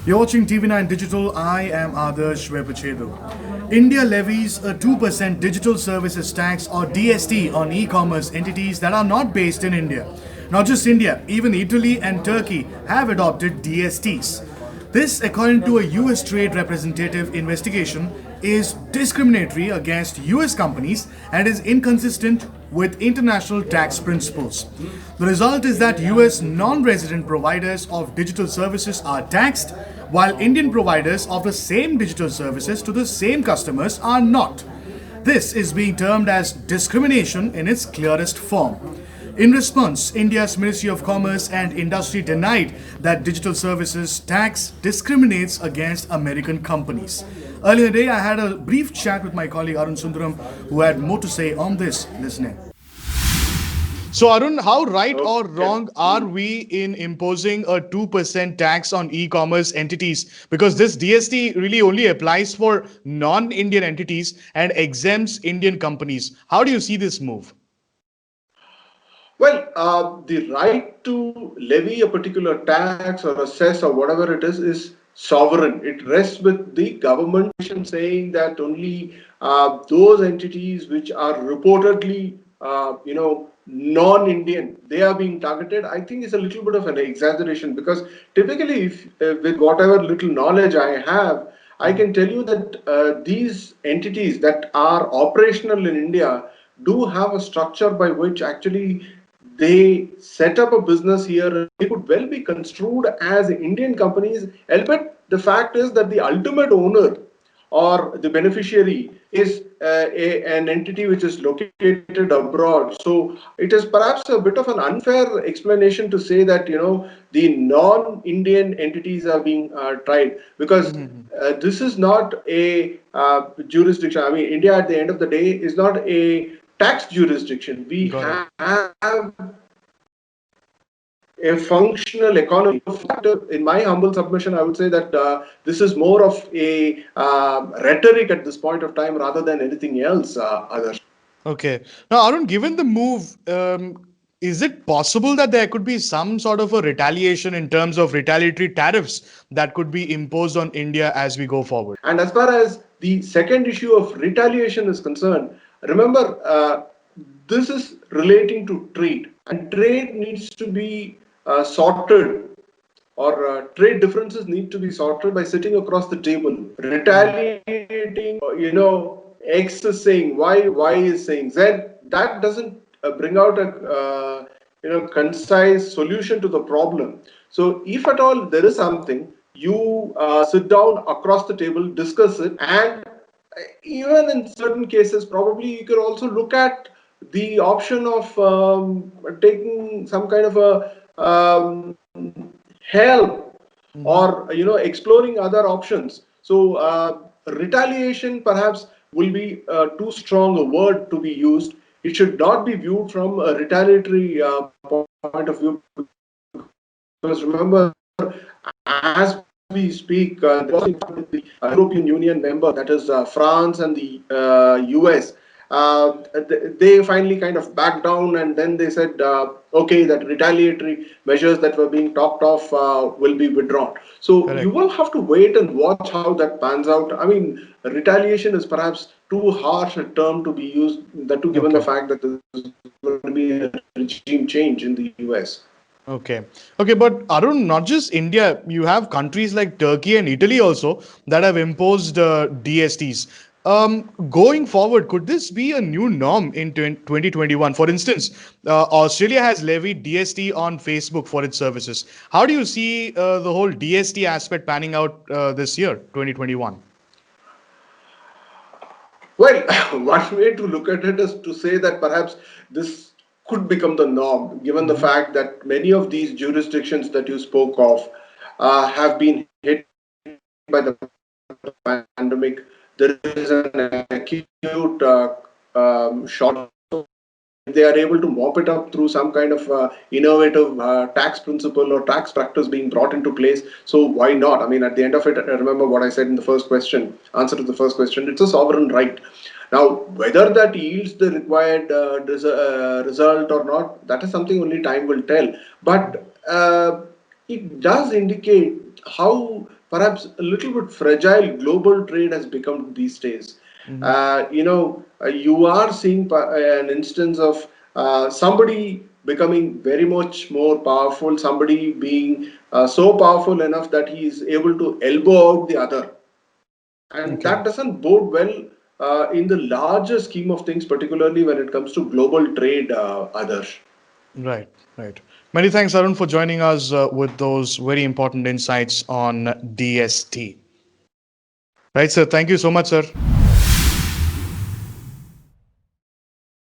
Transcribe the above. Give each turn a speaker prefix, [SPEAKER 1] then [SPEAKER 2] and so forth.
[SPEAKER 1] You're watching TV9 Digital. I am Adarsh Vepachedu. India levies a 2% digital services tax or DST on e-commerce entities that are not based in India. Not just India, even Italy and Turkey have adopted DSTs. This, according to a US Trade Representative investigation, is discriminatory against US companies and is inconsistent with international tax principles. The result is that US non resident providers of digital services are taxed, while Indian providers of the same digital services to the same customers are not. This is being termed as discrimination in its clearest form. In response, India's Ministry of Commerce and Industry denied that digital services tax discriminates against American companies. Earlier today, I had a brief chat with my colleague Arun Sundaram, who had more to say on this. Listening. So, Arun, how right or
[SPEAKER 2] Okay.
[SPEAKER 1] wrong are we in imposing a 2% tax on e commerce entities? Because this DST really only applies for non Indian entities and exempts Indian companies. How do you see this move?
[SPEAKER 2] Well, the right to levy a particular tax or assess or whatever it is sovereign. It rests with the government saying that only those entities which are reportedly, non-Indian, they are being targeted. I think it's a little bit of an exaggeration because typically, if, with whatever little knowledge I have, I can tell you that these entities that are operational in India do have a structure by which actually they set up a business here. They could well be construed as Indian companies, albeit the fact is that the ultimate owner or the beneficiary is an entity which is located abroad. So it is perhaps a bit of an unfair explanation to say that the non-Indian entities are being tried because this is not a jurisdiction. I mean, India at the end of the day is not a tax jurisdiction. We
[SPEAKER 1] Got it.
[SPEAKER 2] have a functional economy. In my humble submission, I would say that this is more of a rhetoric at this point of time rather than anything else, Others.
[SPEAKER 1] Okay. Now, Arun, given the move, is it possible that there could be some sort of a retaliation in terms of retaliatory tariffs that could be imposed on India as we go forward?
[SPEAKER 2] And as far as the second issue of retaliation is concerned, remember, this is relating to trade, and trade needs to be sorted or trade differences need to be sorted by sitting across the table, retaliating, X is saying Y is saying Z. That doesn't bring out a concise solution to the problem. So if at all there is something, you sit down across the table, discuss it, and even in certain cases, probably you could also look at the option of taking some kind of a help or exploring other options. So retaliation perhaps will be too strong a word to be used. It should not be viewed from a retaliatory point of view because remember, as we speak, the European Union member, that is France and the US, they finally kind of backed down and then they said, okay, that retaliatory measures that were being talked of will be withdrawn. So you
[SPEAKER 1] Correct.
[SPEAKER 2] will have to wait and watch how that pans out. I mean, retaliation is perhaps too harsh a term to be used, that too given the
[SPEAKER 1] Okay.
[SPEAKER 2] fact that there's going to be a regime change in the US.
[SPEAKER 1] Okay. Okay, but Arun, not just India, you have countries like Turkey and Italy also that have imposed DSTs. Going forward, could this be a new norm in 2021? For instance, Australia has levied DST on Facebook for its services. How do you see the whole DST aspect panning out this year, 2021?
[SPEAKER 2] Well, one way to look at it is to say that perhaps this could become the norm, given the
[SPEAKER 1] Mhm.
[SPEAKER 2] fact that many of these jurisdictions that you spoke of have been hit by the pandemic. There is an acute shortage. If they are able to mop it up through some kind of innovative tax principle or tax practice being brought into place, so why not? I mean, at the end of it, remember what I said in the first question, answer to the first question, it's a sovereign right. Now, whether that yields the required result or not, that is something only time will tell. But it does indicate how perhaps a little bit fragile global trade has become these days. You are seeing an instance of somebody becoming very much more powerful, somebody being so powerful enough that he is able to elbow out the other. And
[SPEAKER 1] Okay.
[SPEAKER 2] that doesn't bode well in the larger scheme of things, particularly when it comes to global trade, Adarsh.
[SPEAKER 1] Right, right. Many thanks, Arun, for joining us with those very important insights on DST. Right, sir. Thank you so much, sir.